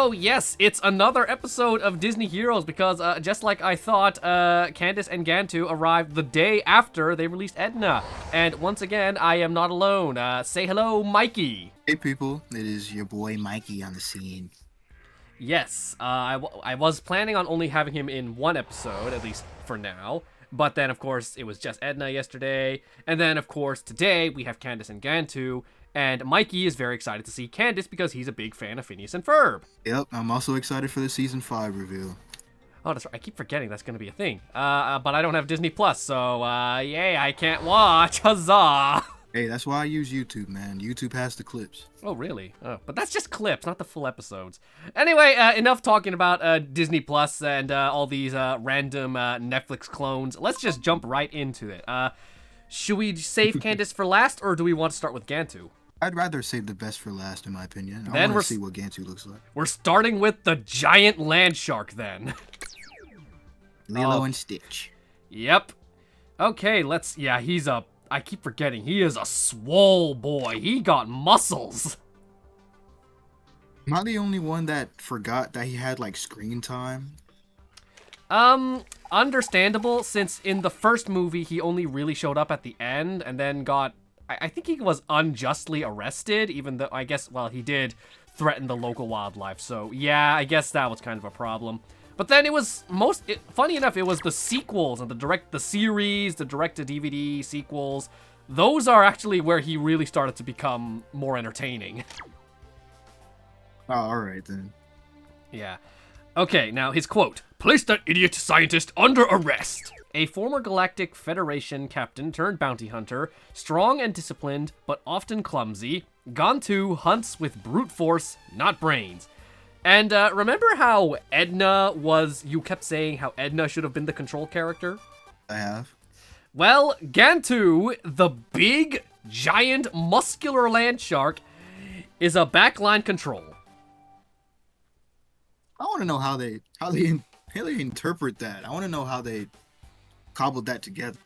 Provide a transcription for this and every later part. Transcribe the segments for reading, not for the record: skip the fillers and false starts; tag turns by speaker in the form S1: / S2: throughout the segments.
S1: Oh, yes, it's another episode of Disney Heroes because just like I thought, Candace and Gantu arrived the day after they released Edna. And once again, I am not alone. Say hello, Mikey.
S2: Hey people, it is your boy Mikey on the scene.
S1: Yes, I was planning on only having him in one episode, at least for now. But then, of course, it was just Edna yesterday. And then, of course, today we have Candace and Gantu. And Mikey is very excited to see Candace because he's a big fan of Phineas and Ferb.
S2: Yep, I'm also excited for the season 5 reveal.
S1: Oh, that's right. I keep forgetting that's going to be a thing. But I don't have Disney Plus, so, yay, I can't watch. Huzzah!
S2: Hey, that's why I use YouTube, man. YouTube has the clips.
S1: Oh, really? Oh, but that's just clips, not the full episodes. Anyway, enough talking about Disney Plus and all these random Netflix clones. Let's just jump right into it. Should we save Candace for last, or do we want to start with Gantu?
S2: I'd rather save the best for last, in my opinion. I
S1: Then
S2: want to see what Gantu looks like.
S1: We're starting with the giant land shark, then.
S2: Lilo and Stitch.
S1: Yep. Okay, yeah, I keep forgetting, he is a swole boy. He got muscles.
S2: Am I the only one that forgot that he had, like, screen time?
S1: Understandable, since in the first movie, he only really showed up at the end, and then I think he was unjustly arrested, even though, I guess, well, he did threaten the local wildlife, so yeah, I guess that was kind of a problem. But then it was funny enough, it was the sequels and the series, the direct-to-DVD sequels. Those are actually where he really started to become more entertaining.
S2: Oh, alright then.
S1: Yeah. Okay, now his quote. Place that idiot scientist under arrest. A former Galactic Federation captain turned bounty hunter, strong and disciplined, but often clumsy, Gantu hunts with brute force, not brains. And remember how you kept saying how Edna should have been the control character?
S2: I have.
S1: Well, Gantu, the big, giant, muscular land shark, is a backline control.
S2: I want to know how they interpret that. I want to know how they cobbled that together.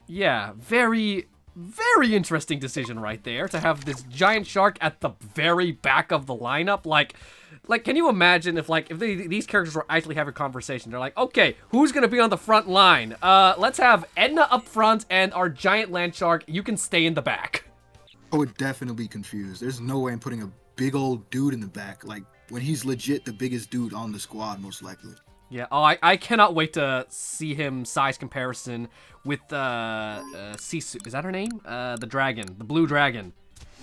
S1: Yeah, very, very interesting decision right there to have this giant shark at the very back of the lineup. Like, can you imagine if these characters were actually having a conversation? They're like, okay, who's gonna be on the front line? Let's have Edna up front and our giant land shark. You can stay in the back.
S2: I would definitely be confused. There's no way I'm putting a big old dude in the back, like when he's legit the biggest dude on the squad, most likely.
S1: Yeah, I cannot wait to see him size comparison with Sisu. Is that her name? The dragon, the blue dragon.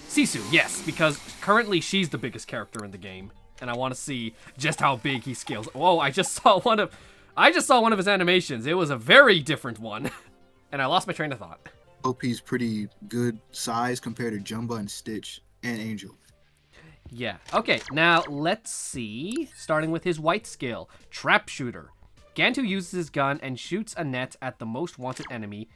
S1: Sisu, yes, because currently she's the biggest character in the game, and I want to see just how big he scales. Whoa, I just saw one of his animations. It was a very different one, and I lost my train of thought.
S2: OP's pretty good size compared to Jumba and Stitch and Angel.
S1: Yeah. Okay, now let's see. Starting with his white skill, Trap Shooter. Gantu uses his gun and shoots a net at the most wanted enemy,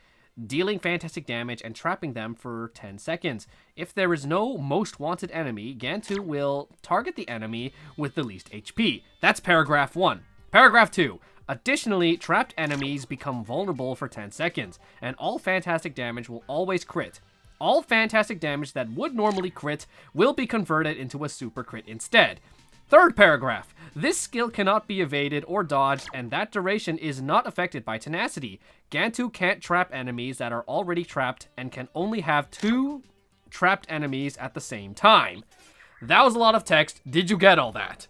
S1: dealing fantastic damage and trapping them for 10 seconds. If there is no most wanted enemy, Gantu will target the enemy with the least HP. That's paragraph 1. Paragraph 2. Additionally, trapped enemies become vulnerable for 10 seconds, and all fantastic damage will always crit. All fantastic damage that would normally crit will be converted into a super crit instead. Third paragraph. This skill cannot be evaded or dodged, and that duration is not affected by tenacity. Gantu can't trap enemies that are already trapped and can only have 2 trapped enemies at the same time. That was a lot of text. Did you get all that?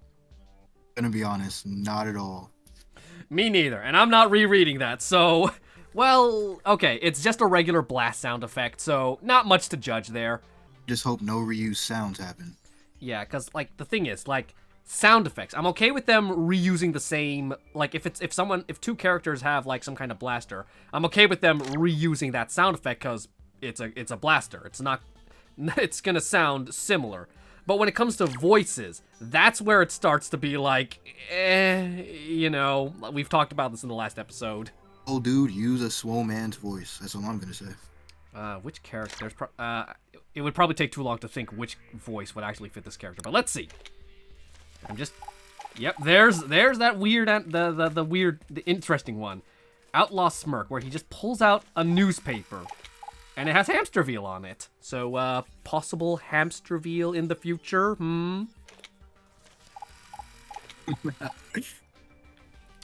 S2: Gonna be honest, not at all.
S1: Me neither, and I'm not rereading that, so... Well, okay, it's just a regular blast sound effect, so not much to judge there.
S2: Just hope no reused sounds happen.
S1: Yeah, because, the thing is, sound effects, I'm okay with them reusing the same, if 2 characters have, some kind of blaster, I'm okay with them reusing that sound effect because it's a blaster. It's gonna sound similar. But when it comes to voices, that's where it starts to be we've talked about this in the last episode.
S2: Oh, dude, use a swole man's voice. That's all I'm gonna say.
S1: Which character? It would probably take too long to think which voice would actually fit this character. But let's see. Yep. There's that weird, the interesting one, Outlaw Smirk, where he just pulls out a newspaper, and it has Hamsterville on it. So possible Hamsterville in the future.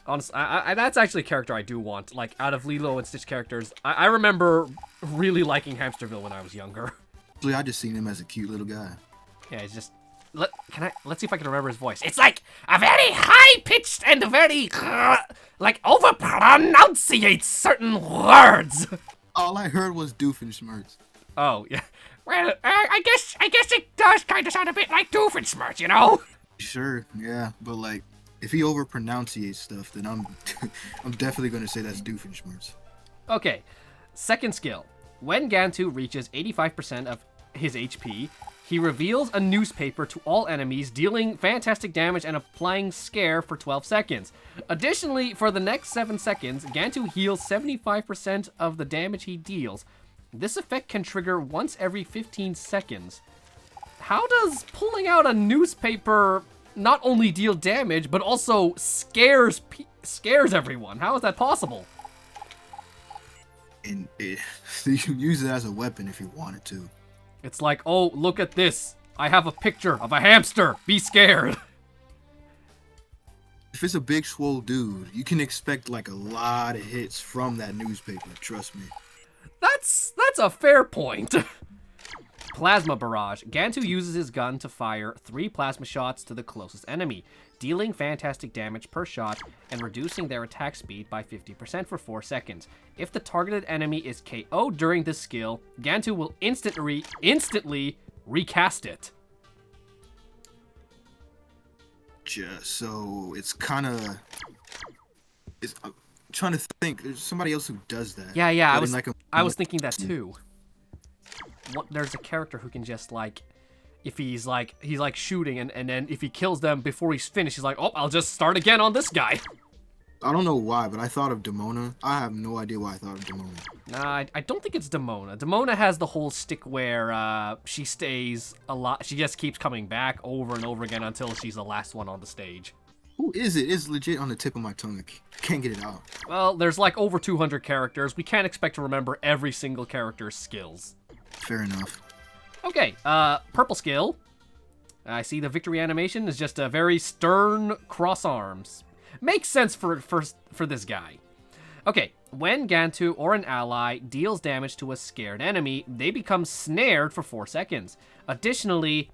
S1: Honestly, that's actually a character I do want. Like, out of Lilo and Stitch characters, I remember really liking Hamsterville when I was younger.
S2: Actually, I just seen him as a cute little guy.
S1: Yeah, he's just... Let's see if I can remember his voice. It's like a very high-pitched and very, like, over-pronunciates certain words.
S2: All I heard was Doofenshmirtz.
S1: Oh, yeah. Well, I guess it does kind of sound a bit like Doofenshmirtz, you know?
S2: Sure, yeah, but like, if he over-pronunciates stuff, then I'm I'm definitely gonna say that's Doofenshmirtz.
S1: Okay, second skill. When Gantu reaches 85% of his HP, he reveals a newspaper to all enemies, dealing fantastic damage and applying scare for 12 seconds. Additionally, for the next 7 seconds, Gantu heals 75% of the damage he deals. This effect can trigger once every 15 seconds. How does pulling out a newspaper not only deal damage, but also scares everyone? How is that possible?
S2: And you can use it as a weapon if you wanted to.
S1: It's like, oh, look at this. I have a picture of a hamster. Be scared.
S2: If it's a big swole dude, you can expect like a lot of hits from that newspaper, trust me.
S1: That's a fair point. Plasma Barrage. Gantu uses his gun to fire 3 plasma shots to the closest enemy, dealing fantastic damage per shot and reducing their attack speed by 50% for 4 seconds. If the targeted enemy is KO'd during this skill, Gantu will instantly recast it.
S2: So it's kind of... I'm trying to think. There's somebody else who does that.
S1: Yeah,
S2: But
S1: I was thinking that too. There's a character who can just, like, if he's shooting, and then if he kills them before he's finished, he's like, oh, I'll just start again on this guy.
S2: I don't know why, but I thought of Demona. I have no idea why I thought of Demona.
S1: Nah, I don't think it's Demona. Demona has the whole stick where she stays a lot. She just keeps coming back over and over again until she's the last one on the stage.
S2: Who is it? It's legit on the tip of my tongue. I can't get it out.
S1: Well, there's like over 200 characters. We can't expect to remember every single character's skills.
S2: Fair enough.
S1: Okay, purple skill. I see the victory animation is just a very stern cross arms. Makes sense for this guy. Okay, when Gantu or an ally deals damage to a scared enemy, they become snared for 4 seconds. Additionally,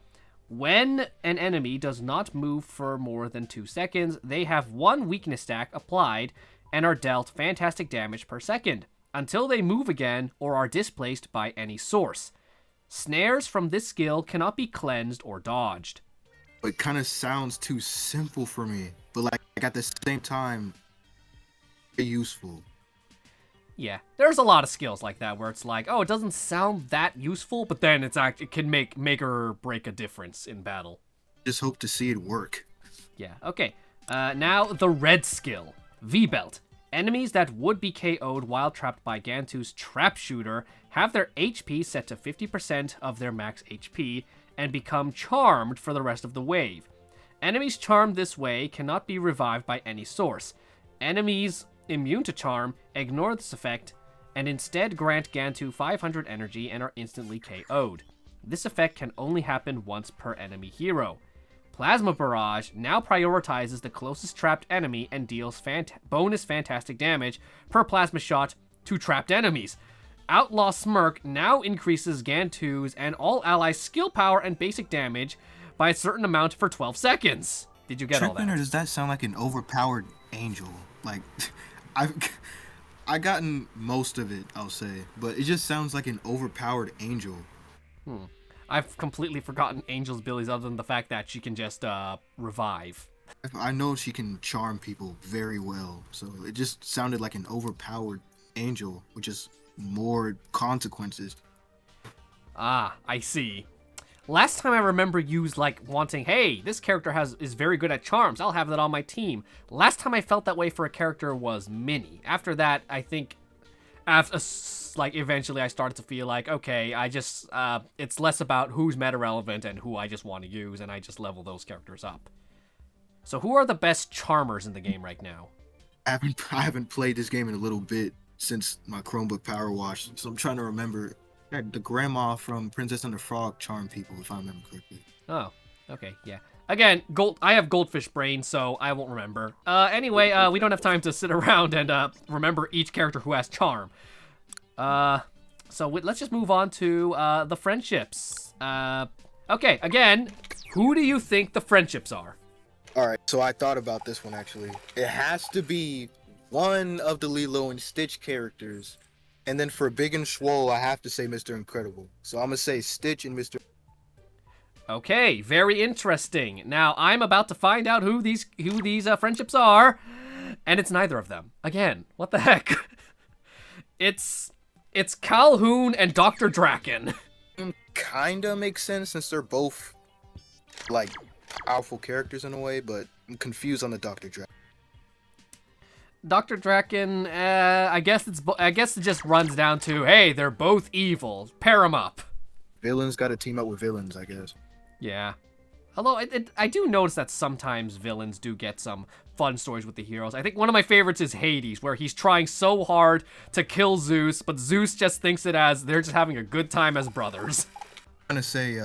S1: when an enemy does not move for more than 2 seconds, they have 1 weakness stack applied and are dealt fantastic damage per second, until they move again or are displaced by any source. Snares from this skill cannot be cleansed or dodged.
S2: It kind of sounds too simple for me, but like at the same time, very useful.
S1: Yeah, there's a lot of skills like that where it's like, oh, it doesn't sound that useful, but then it can make or break a difference in battle.
S2: Just hope to see it work.
S1: Yeah, okay. Now the red skill, V-Belt. Enemies that would be KO'd while trapped by Gantu's trap shooter have their HP set to 50% of their max HP and become charmed for the rest of the wave. Enemies charmed this way cannot be revived by any source. Enemies immune to charm ignore this effect and instead grant Gantu 500 energy and are instantly KO'd. This effect can only happen once per enemy hero. Plasma Barrage now prioritizes the closest trapped enemy and deals bonus fantastic damage per plasma shot to trapped enemies. Outlaw Smirk now increases Gantu's and all allies' skill power and basic damage by a certain amount for 12 seconds. Did you get all that?
S2: Or does that sound like an overpowered angel? Like, I gotten most of it, I'll say, but it just sounds like an overpowered angel.
S1: I've completely forgotten Angel's abilities other than the fact that she can just revive.
S2: I know she can charm people very well, so it just sounded like an overpowered angel, which is more consequences.
S1: Ah, I see. Last time I remember you like wanting, hey, this character is very good at charms. I'll have that on my team. Last time I felt that way for a character was Minnie. After that, I think, eventually I started to feel like, okay, it's less about who's meta relevant and who I just want to use, and I just level those characters up. So who are the best charmers in the game right now?
S2: I haven't played this game in a little bit since my Chromebook Power Wash, so I'm trying to remember. The grandma from Princess and the Frog charmed people, if I remember correctly.
S1: Oh, okay, yeah. Again, I have goldfish brain, so I won't remember. Anyway, we don't have time to sit around and remember each character who has charm. Let's just move on to the friendships. Okay, again, who do you think the friendships are?
S2: All right, so I thought about this one actually. It has to be one of the Lilo and Stitch characters, and then for Big and Swole, I have to say Mr. Incredible. So I'm gonna say Stitch and Mr.
S1: Okay, very interesting. Now, I'm about to find out who these friendships are, and it's neither of them. Again, what the heck? It's Calhoun and Dr. Draken.
S2: Kinda makes sense since they're both like powerful characters in a way, but I'm confused on the Dr. Draken.
S1: Dr. Draken, I guess it just runs down to, hey, they're both evil. Pair them up.
S2: Villains gotta team up with villains, I guess.
S1: Yeah. Although, I do notice that sometimes villains do get some fun stories with the heroes. I think one of my favorites is Hades, where he's trying so hard to kill Zeus, but Zeus just thinks it as they're just having a good time as brothers.
S2: I'm gonna say,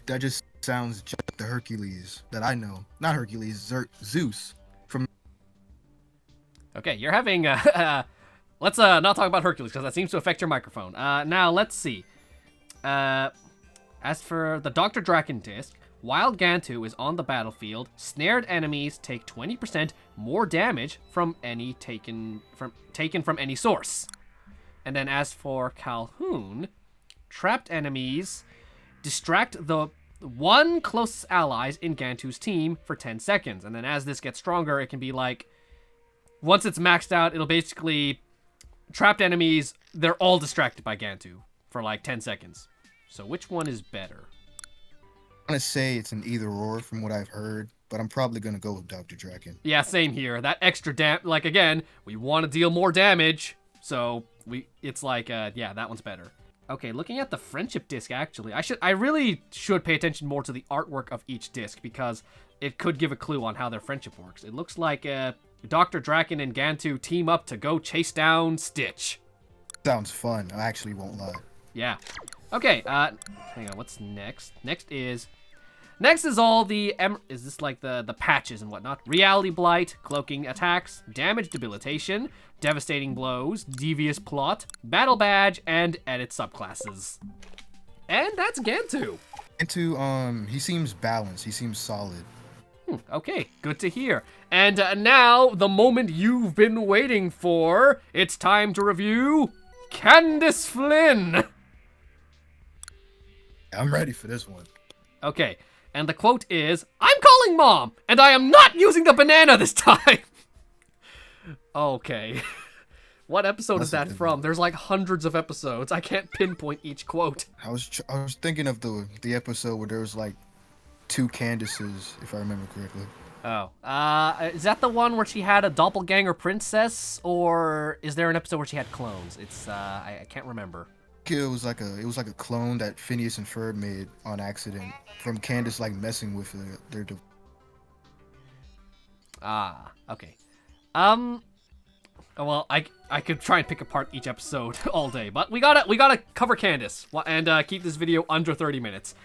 S2: that just sounds just like the Hercules that I know. Not Hercules, Zeus. From...
S1: Okay, you're having, let's not talk about Hercules, because that seems to affect your microphone. Now, let's see. As for the Dr. Draken disc, while Gantu is on the battlefield, snared enemies take 20% more damage from any taken from any source. And then as for Calhoun, trapped enemies distract the one closest allies in Gantu's team for 10 seconds. And then as this gets stronger, it can be like, once it's maxed out, it'll basically, trapped enemies, they're all distracted by Gantu for like 10 seconds. So which one is better?
S2: I'm gonna say it's an either or from what I've heard, but I'm probably gonna go with Dr. Draken.
S1: Yeah, same here. That extra like again, we want to deal more damage, so it's like, yeah, that one's better. Okay, looking at the friendship disc, actually, I really should pay attention more to the artwork of each disc because it could give a clue on how their friendship works. It looks like Dr. Draken and Gantu team up to go chase down Stitch.
S2: Sounds fun. I actually won't lie.
S1: Yeah. Okay, hang on, what's next? Next is all the, is this like the patches and whatnot? Reality Blight, Cloaking Attacks, Damage Debilitation, Devastating Blows, Devious Plot, Battle Badge, and Edit Subclasses. And that's Gantu.
S2: Gantu, he seems balanced, he seems solid.
S1: Okay, good to hear. And now, the moment you've been waiting for, it's time to review Candace Flynn.
S2: I'm ready for this one.
S1: Okay, and the quote is, "I'm calling Mom, and I am not using the banana this time." Okay. What episode is that from? There's like hundreds of episodes. I can't pinpoint each quote.
S2: I was thinking of the episode where there was like 2 Candaces, if I remember correctly.
S1: Oh. Is that the one where she had a doppelganger princess, or is there an episode where she had clones? It's I can't remember.
S2: It was like a clone that Phineas and Ferb made on accident from Candace like messing with their.
S1: Okay. Well, I could try and pick apart each episode all day, but we gotta cover Candace and keep this video under 30 minutes.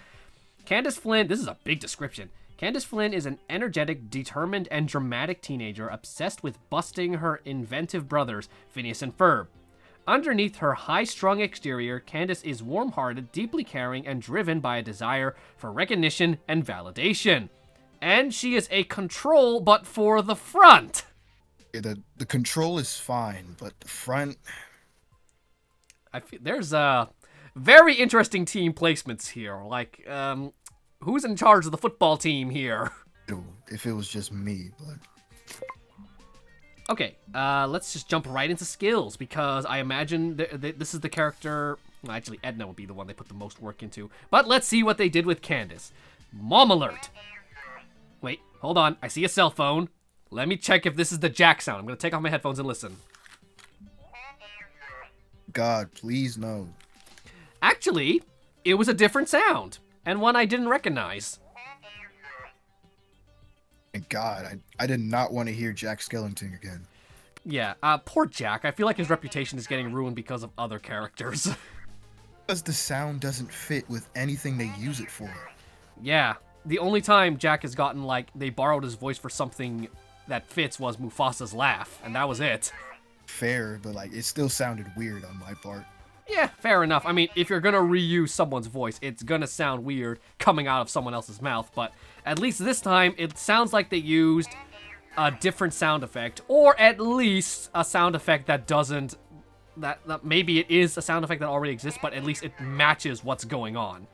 S1: Candace Flynn, this is a big description. Candace Flynn is an energetic, determined, and dramatic teenager obsessed with busting her inventive brothers, Phineas and Ferb. Underneath her high-strung exterior, Candace is warm-hearted, deeply caring, and driven by a desire for recognition and validation. And she is a control, but for the front.
S2: Yeah, the control is fine, but the front...
S1: I feel there's very interesting team placements here. Like, who's in charge of the football team here?
S2: If it was just me, but...
S1: Okay, let's just jump right into skills, because I imagine this is the character... Well, actually, Edna would be the one they put the most work into. But let's see what they did with Candace. Mom alert. Wait, hold on. I see a cell phone. Let me check if this is the jack sound. I'm going to take off my headphones and listen.
S2: God, please no.
S1: Actually, it was a different sound, and one I didn't recognize.
S2: Thank God, I did not want to hear Jack Skellington again.
S1: Yeah, poor Jack. I feel like his reputation is getting ruined because of other characters.
S2: Because the sound doesn't fit with anything they use it for.
S1: Yeah, the only time Jack has gotten, like, they borrowed his voice for something that fits was Mufasa's laugh, and that was it.
S2: Fair, but like it still sounded weird on my part.
S1: Yeah, fair enough. I mean, if you're gonna reuse someone's voice, it's gonna sound weird coming out of someone else's mouth, but at least this time, it sounds like they used a different sound effect, or at least a sound effect that doesn't, that maybe it is a sound effect that already exists, but at least it matches what's going on.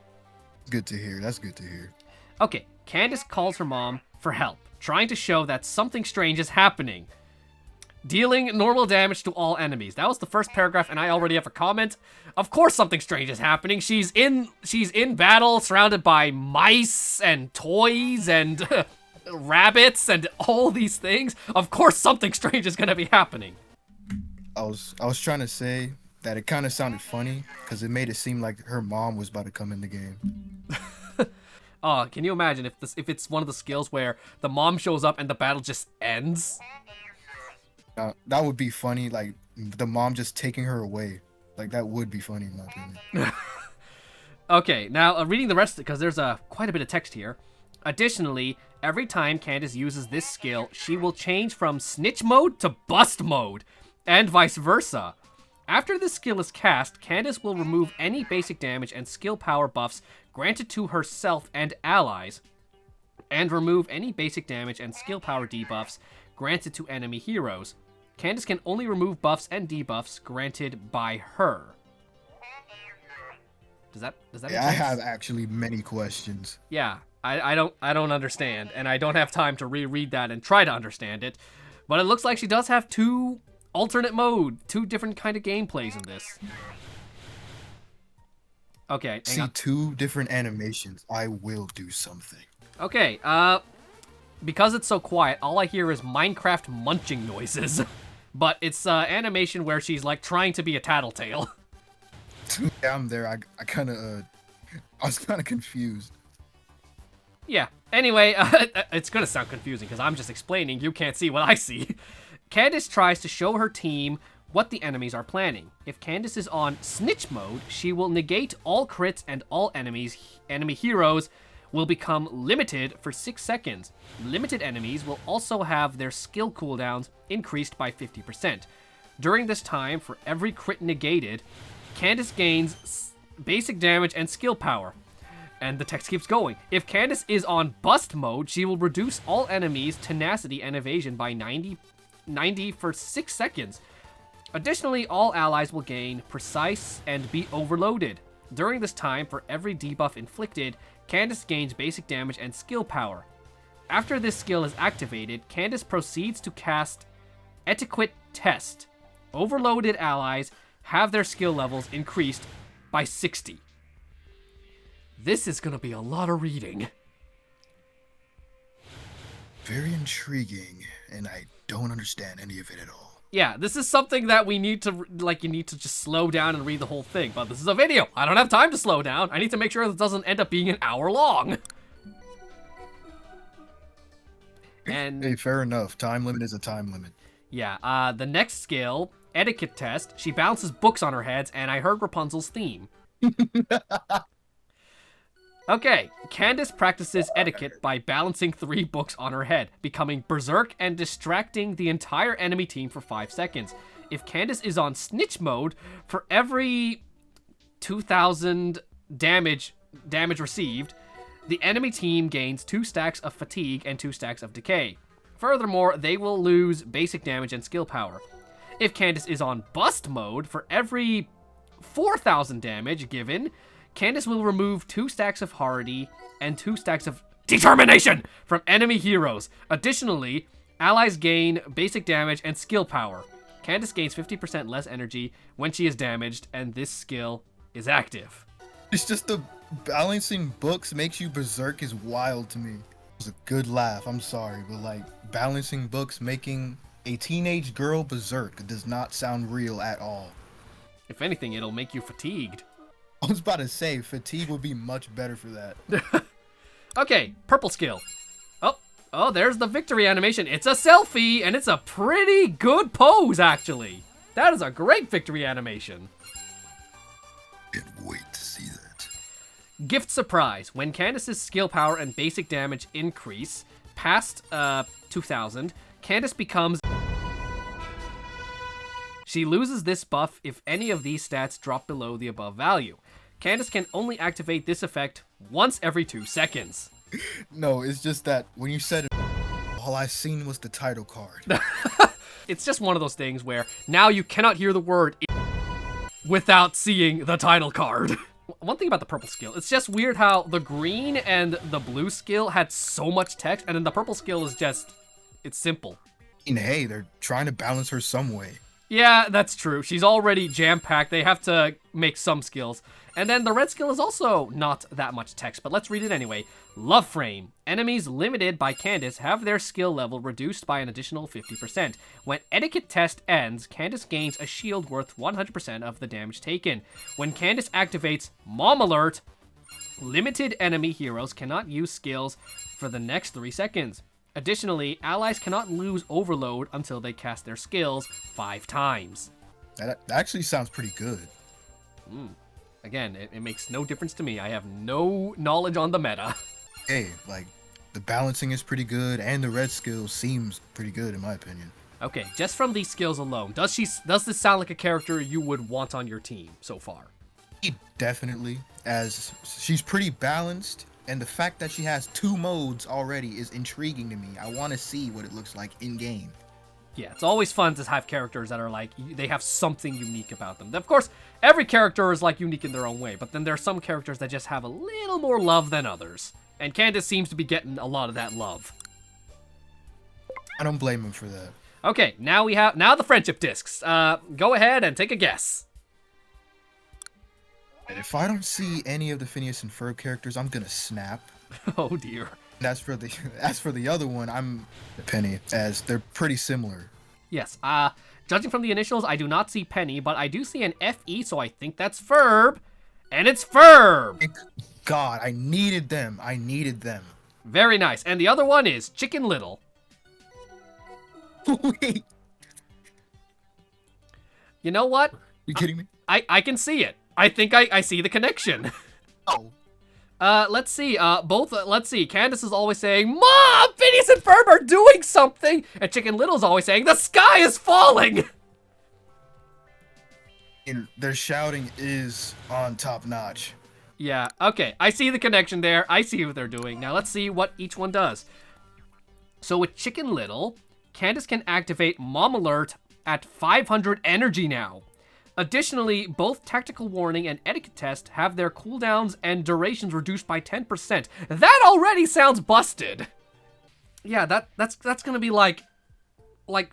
S2: Good to hear. That's good to hear.
S1: Okay, Candace calls her mom for help, trying to show that something strange is happening. Dealing normal damage to all enemies. That was the first paragraph, and I already have a comment. Of course something strange is happening. She's in battle, surrounded by mice and toys and rabbits and all these things. Of course something strange is gonna be happening.
S2: I was trying to say that it kind of sounded funny because it made it seem like her mom was about to come in the game.
S1: Oh, can you imagine if it's one of the skills where the mom shows up and the battle just ends?
S2: That would be funny, like the mom just taking her away. Like that would be funny in my opinion.
S1: Okay, now reading the rest, because there's quite a bit of text here. Additionally, every time Candace uses this skill, she will change from snitch mode to bust mode, and vice versa. After this skill is cast, Candace will remove any basic damage and skill power buffs granted to herself and allies, and remove any basic damage and skill power debuffs granted to enemy heroes. Candace can only remove buffs and debuffs granted by her. Does that make sense?
S2: I have actually many questions.
S1: Yeah, I don't understand, and I don't have time to reread that and try to understand it. But it looks like she does have two alternate mode, two different kind of gameplays in this. Okay, hang on.
S2: Two different animations. I will do something.
S1: Okay, because it's so quiet, all I hear is Minecraft munching noises. But it's animation where she's like trying to be a tattletale.
S2: Yeah, I'm there. I was kind of confused.
S1: Yeah. Anyway, it's gonna sound confusing because I'm just explaining. You can't see what I see. Candace tries to show her team what the enemies are planning. If Candace is on snitch mode, she will negate all crits and all enemy heroes will become limited for 6 seconds. Limited enemies will also have their skill cooldowns increased by 50%. During this time, for every crit negated, Candace gains basic damage and skill power. And the text keeps going. If Candace is on bust mode, she will reduce all enemies' tenacity and evasion by 90 for 6 seconds. Additionally, all allies will gain precise and be overloaded. During this time, for every debuff inflicted, Candace gains basic damage and skill power. After this skill is activated, Candace proceeds to cast Etiquette Test. Overloaded allies have their skill levels increased by 60. This is gonna be a lot of reading.
S2: Very intriguing, and I don't understand any of it at all.
S1: Yeah, this is something that we need to, you need to just slow down and read the whole thing. But this is a video. I don't have time to slow down. I need to make sure this doesn't end up being an hour long. And
S2: hey, fair enough. Time limit is a time limit.
S1: Yeah, the next skill, Etiquette Test, she bounces books on her head, and I heard Rapunzel's theme. Okay, Candace practices etiquette by balancing 3 books on her head, becoming berserk and distracting the entire enemy team for 5 seconds. If Candace is on snitch mode, for every 2,000 damage received, the enemy team gains 2 stacks of fatigue and 2 stacks of decay. Furthermore, they will lose basic damage and skill power. If Candace is on bust mode, for every 4,000 damage given, Candace will remove 2 stacks of hardy and 2 stacks of determination from enemy heroes. Additionally, allies gain basic damage and skill power. Candace gains 50% less energy when she is damaged, and this skill is active.
S2: It's just the balancing books makes you berserk is wild to me. It was a good laugh, I'm sorry, but like balancing books making a teenage girl berserk does not sound real at all.
S1: If anything, it'll make you fatigued.
S2: I was about to say, fatigue would be much better for that.
S1: Okay, purple skill. Oh, there's the victory animation. It's a selfie, and it's a pretty good pose, actually. That is a great victory animation.
S2: Can't wait to see that.
S1: Gift Surprise. When Candace's skill power and basic damage increase past 2000, Candace becomes... She loses this buff if any of these stats drop below the above value. Candace can only activate this effect once every 2 seconds.
S2: No, it's just that when you said it, all I seen was the title card.
S1: It's just one of those things where now you cannot hear the word without seeing the title card. One thing about the purple skill, it's just weird how the green and the blue skill had so much text, and then the purple skill is just, it's simple.
S2: And hey, they're trying to balance her some way.
S1: Yeah, that's true. She's already jam-packed. They have to make some skills. And then the red skill is also not that much text, but let's read it anyway. Love Frame. Enemies limited by Candace have their skill level reduced by an additional 50%. When Etiquette Test ends, Candace gains a shield worth 100% of the damage taken. When Candace activates Mom Alert, limited enemy heroes cannot use skills for the next 3 seconds. Additionally, allies cannot lose overload until they cast their skills 5 times.
S2: That actually sounds pretty good.
S1: Again, it makes no difference to me. I have no knowledge on the meta.
S2: Hey, like, the balancing is pretty good, and the red skill seems pretty good in my opinion.
S1: Okay, just from these skills alone, does this sound like a character you would want on your team so far?
S2: Definitely, as she's pretty balanced, and the fact that she has 2 modes already is intriguing to me. I want to see what it looks like in game.
S1: Yeah, it's always fun to have characters that are like, they have something unique about them. Of course, every character is like unique in their own way, but then there are some characters that just have a little more love than others. And Candace seems to be getting a lot of that love.
S2: I don't blame him for that.
S1: Okay, now the friendship discs. Go ahead and take a guess.
S2: And if I don't see any of the Phineas and Ferb characters, I'm gonna snap.
S1: Oh dear.
S2: As for the other one, I'm Penny, as they're pretty similar.
S1: Yes, judging from the initials, I do not see Penny, but I do see an FE, so I think that's Ferb. And it's Ferb!
S2: Thank God, I needed them.
S1: Very nice. And the other one is Chicken Little.
S2: Wait.
S1: You know what?
S2: You kidding me?
S1: I can see it. I think I see the connection.
S2: Oh.
S1: Let's see. Let's see. Candace is always saying, "Mom, Phineas and Ferb are doing something," and Chicken Little's always saying, "The sky is falling."
S2: And their shouting is on top notch.
S1: Yeah. Okay. I see the connection there. I see what they're doing. Now let's see what each one does. So with Chicken Little, Candace can activate Mom Alert at 500 energy now. Additionally, both Tactical Warning and Etiquette Test have their cooldowns and durations reduced by 10%. That already sounds busted. Yeah, that's gonna be like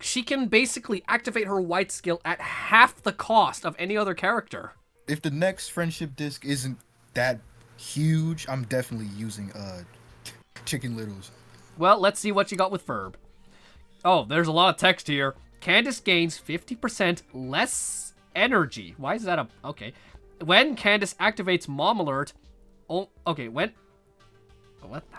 S1: she can basically activate her white skill at half the cost of any other character.
S2: If the next friendship disc isn't that huge, I'm definitely using Chicken Littles.
S1: Well, let's see what you got with Ferb. Oh, there's a lot of text here. Candace gains 50% less energy. Why is that okay. When Candace activates Mom Alert, how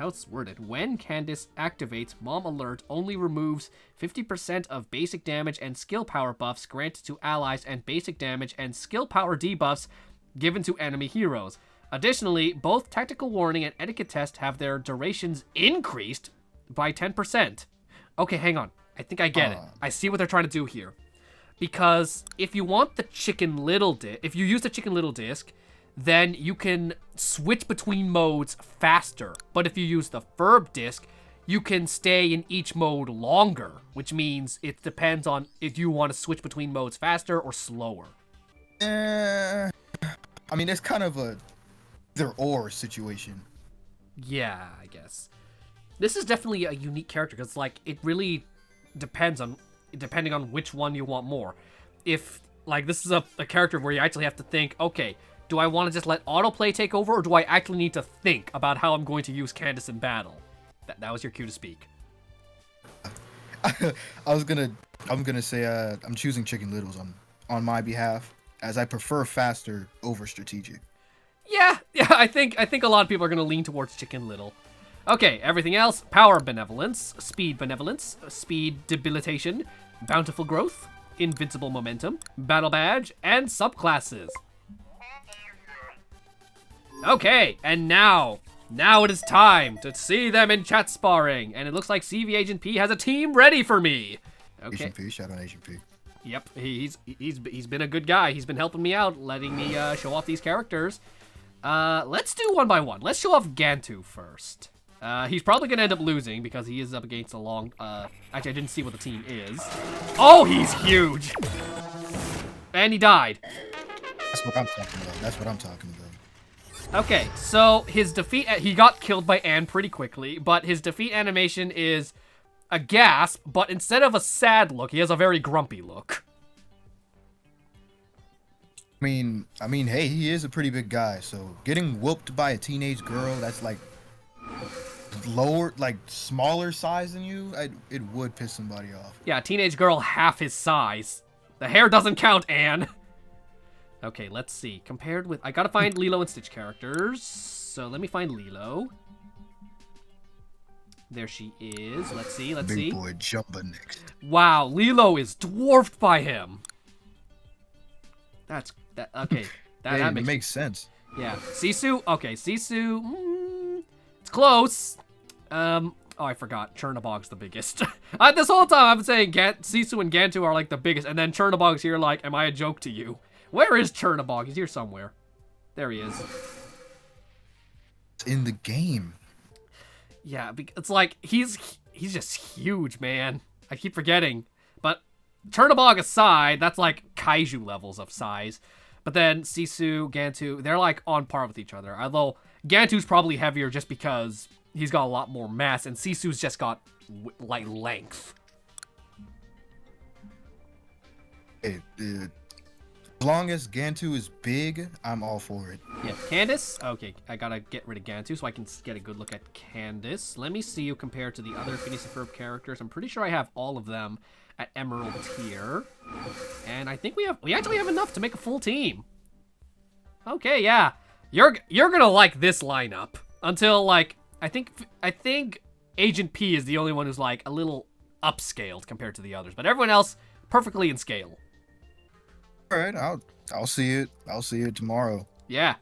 S1: it's worded. When Candace activates Mom Alert, only removes 50% of basic damage and skill power buffs granted to allies and basic damage and skill power debuffs given to enemy heroes. Additionally, both Tactical Warning and Etiquette Test have their durations increased by 10%. Okay, hang on. I think I get it. I see what they're trying to do here. Because if you want the Chicken Little if you use the Chicken Little disc, then you can switch between modes faster. But if you use the Ferb disc, you can stay in each mode longer, which means it depends on if you want to switch between modes faster or slower.
S2: I mean, it's kind of a either-or situation.
S1: Yeah, I guess. This is definitely a unique character, because like it really depending on which one you want more. If like this is a character where you actually have to think, okay, do I want to just let autoplay take over, or do I actually need to think about how I'm going to use Candace in battle? That was your cue to speak.
S2: I'm gonna say I'm choosing Chicken Littles on my behalf, as I prefer faster over strategic.
S1: Yeah, I think a lot of people are gonna lean towards Chicken Little. Okay, everything else: Power Benevolence, Speed Debilitation, Bountiful Growth, Invincible Momentum, Battle Badge, and Subclasses. Okay, and now it is time to see them in chat sparring. And it looks like CV Agent P has a team ready for me. Okay.
S2: Agent P, shout out Agent P.
S1: Yep, he's been a good guy. He's been helping me out, letting me show off these characters. Let's do one by one. Let's show off Gantu first. He's probably gonna end up losing because he is up against a long. Actually, I didn't see what the team is. Oh, he's huge, and he died.
S2: That's what I'm talking about. That's what I'm talking about.
S1: Okay, so his defeat. He got killed by Anne pretty quickly, but his defeat animation is a gasp, but instead of a sad look, he has a very grumpy look.
S2: I mean, hey, he is a pretty big guy, so getting whooped by a teenage girl that's like lower, like smaller size than you, it would piss somebody off.
S1: Yeah, a teenage girl half his size. The hair doesn't count, Anne. Okay, let's see. Compared with... I gotta find Lilo and Stitch characters. So let me find Lilo. There she is. Let's see, let's see.
S2: Big boy Jumba next.
S1: Wow, Lilo is dwarfed by him. Okay. That
S2: makes sense.
S1: Yeah. Sisu, okay, Sisu, it's close. Oh, I forgot. Chernobog's the biggest. This whole time I've been saying Sisu and Gantu are like the biggest, and then Chernobog's here like, am I a joke to you? Where is Chernobog? He's here somewhere. There he is.
S2: It's in the game.
S1: Yeah, it's like, he's just huge, man. I keep forgetting. But Chernobog aside, that's like kaiju levels of size. But then Sisu, Gantu, they're like on par with each other. Although Gantu's probably heavier just because he's got a lot more mass, and Sisu's just got like length.
S2: Hey, as long as Gantu is big, I'm all for it.
S1: Yeah, Candace. Okay, I gotta get rid of Gantu so I can get a good look at Candace. Let me see you compared to the other Phineas and Ferb characters. I'm pretty sure I have all of them at Emerald tier, and I think we actually have enough to make a full team. Okay, yeah, you're gonna like this lineup until like I think Agent P is the only one who's like a little upscaled compared to the others, but everyone else perfectly in scale.
S2: All right, I'll see it. I'll see it tomorrow.
S1: Yeah.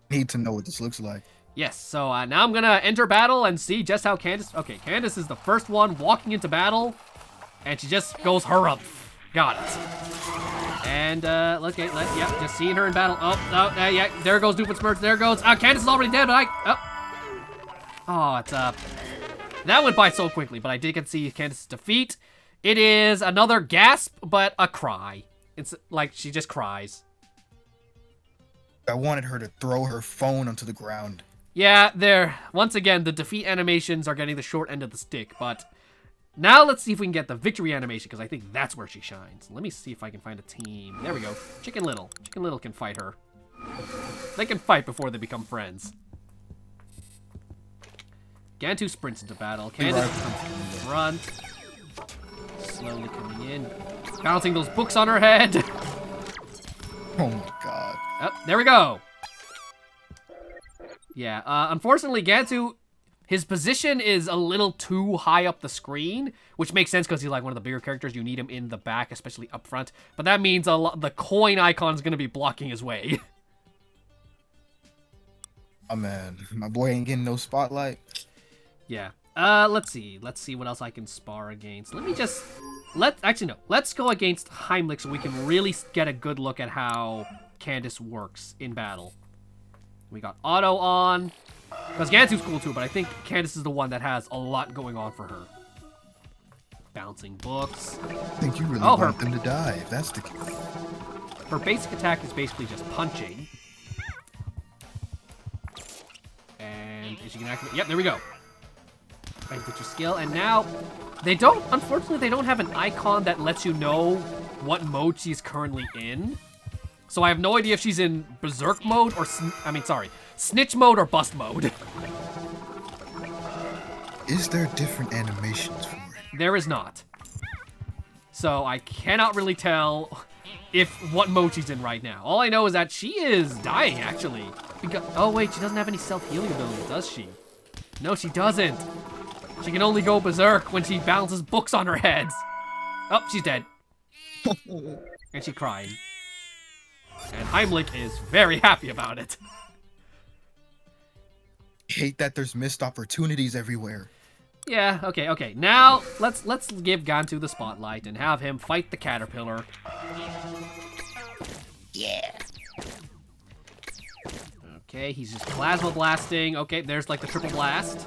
S2: Need to know what this looks like.
S1: Yes, so now I'm gonna enter battle and see just how Candace... Okay, Candace is the first one walking into battle, and she just goes harumph. Got it. And, yeah, just seeing her in battle. Yeah, there goes Doofenshmirtz, there goes... Candace is already dead, but it's, that went by so quickly, but I did get to see Candace's defeat. It is another gasp, but a cry. It's like she just cries.
S2: I wanted her to throw her phone onto the ground.
S1: Yeah, once again, the defeat animations are getting the short end of the stick, but now let's see if we can get the victory animation, because I think that's where she shines. Let me see if I can find a team. There we go. Chicken Little. Chicken Little can fight her. They can fight before they become friends. Gantu sprints into battle. Candace comes from the front. Slowly coming in. Bouncing those books on her head.
S2: Oh my god.
S1: Oh, there we go. Yeah, unfortunately, Gantu, his position is a little too high up the screen, which makes sense because he's like one of the bigger characters. You need him in the back, especially up front. But that means the coin icon is going to be blocking his way.
S2: Oh man, my boy ain't getting no spotlight.
S1: Yeah. Let's see what else I can spar against. Let's go against Heimlich so we can really get a good look at how Candace works in battle. We got Otto on, because Gantu's cool too, but I think Candace is the one that has a lot going on for her. Bouncing books.
S2: I think you really want them to die, if that's the case.
S1: Her basic attack is basically just punching. And is she gonna activate? Yep, there we go. Right, put your skill, and now unfortunately, they don't have an icon that lets you know what mode she's currently in. So I have no idea if she's in Berserk mode or, Snitch mode or Bust mode.
S2: Is there different animations for it?
S1: There is not. So I cannot really tell what mode she's in right now. All I know is that she is dying, actually. Oh wait, she doesn't have any self-healing abilities, does she? No, she doesn't. She can only go berserk when she balances books on her head. Oh, she's dead. And she's crying. And Heimlich is very happy about it.
S2: Hate that there's missed opportunities everywhere.
S1: Yeah, okay. Now, let's give Gantu the spotlight and have him fight the caterpillar.
S2: Yeah.
S1: Okay, he's just plasma blasting. Okay, there's like the triple blast.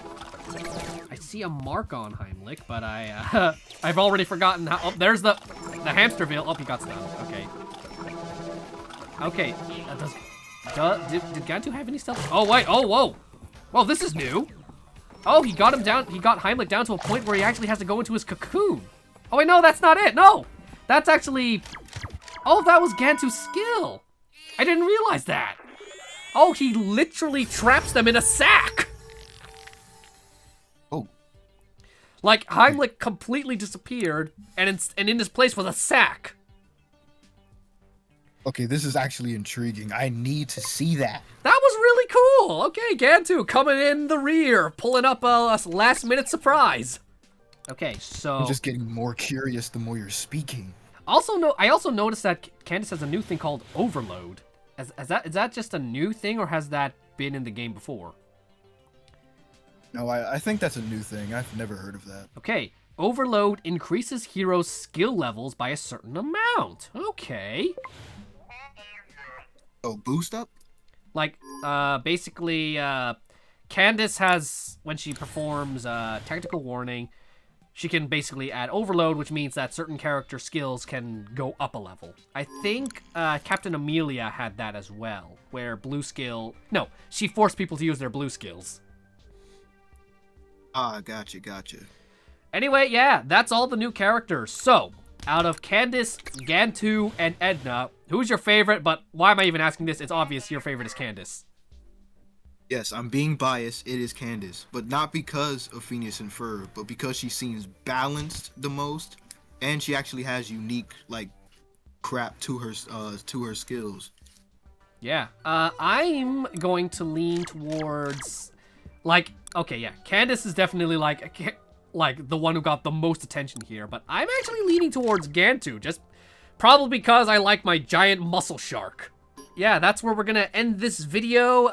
S1: I see a mark on Heimlich, but I've already forgotten how. Oh, there's the hamsterville. Oh, he got stunned. Okay. Okay. Did Gantu have any stealth? Oh wait. Oh whoa. Well, this is new. Oh, he got him down. He got Heimlich down to a point where he actually has to go into his cocoon. Oh wait, no, that's not it. No, that's actually. Oh, that was Gantu's skill. I didn't realize that. Oh, he literally traps them in a sack.
S2: Oh.
S1: Like, Heimlich completely disappeared, and in his place was a sack.
S2: Okay, this is actually intriguing. I need to see that.
S1: That was really cool. Okay, Gantu coming in the rear, pulling up a last-minute surprise. Okay, so...
S2: I'm just getting more curious the more you're speaking.
S1: I also noticed that Candace has a new thing called Overload. Is that just a new thing, or has that been in the game before?
S2: No, I think that's a new thing. I've never heard of that.
S1: Okay, Overload increases heroes' skill levels by a certain amount. Okay.
S2: Oh, boost up?
S1: Like, basically, Candace has, when she performs Tactical Warning, she can basically add Overload, which means that certain character skills can go up a level. I think Captain Amelia had that as well, where blue skill... No, she forced people to use their blue skills.
S2: Ah, gotcha.
S1: Anyway, yeah, that's all the new characters. So, out of Candace, Gantu, and Edna, who's your favorite? But why am I even asking this? It's obvious your favorite is Candace.
S2: Yes, I'm being biased. It is Candace, but not because of Phineas and Ferb, but because she seems balanced the most, and she actually has unique crap to her skills.
S1: Yeah, I'm going to lean towards okay, yeah, Candace is definitely like the one who got the most attention here, but I'm actually leaning towards Gantu, just probably because I like my giant muscle shark. Yeah, that's where we're gonna end this video.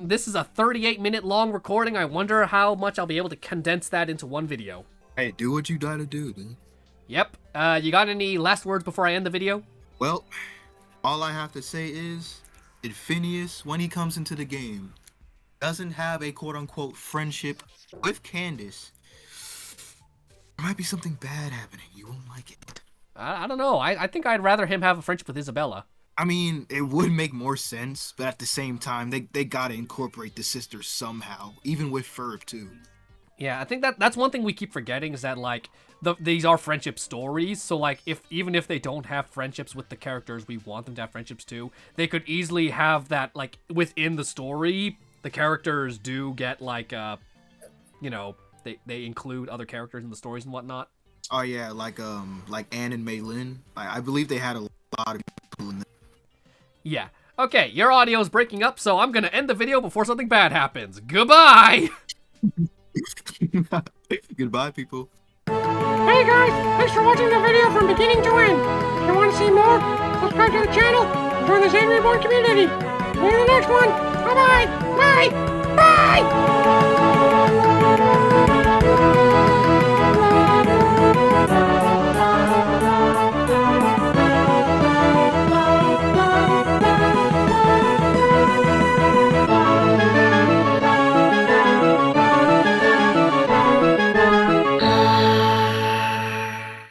S1: This is a 38-minute long recording. I wonder how much I'll be able to condense that into one video.
S2: Hey, do what you gotta do, dude.
S1: Yep. You got any last words before I end the video?
S2: Well, all I have to say is, if Phineas, when he comes into the game, doesn't have a quote-unquote friendship with Candace, there might be something bad happening. You won't like it.
S1: I don't know. I think I'd rather him have a friendship with Isabella.
S2: I mean, it would make more sense, but at the same time, they gotta incorporate the sisters somehow, even with Ferb too.
S1: Yeah, I think that's one thing we keep forgetting, is that like these are friendship stories. So like even if they don't have friendships with the characters we want them to have friendships to, they could easily have that like within the story. The characters do get like you know, they include other characters in the stories and whatnot.
S2: Oh yeah, like Anne and Maylin. I believe they had a lot of people in there.
S1: Yeah. Okay, your audio is breaking up, so I'm gonna end the video before something bad happens. Goodbye!
S2: Goodbye, people.
S3: Hey guys, thanks for watching the video from beginning to end. If you want to see more, subscribe to the channel, and join the Zainreborn community. See you in the next one. Bye-bye. Bye. Bye.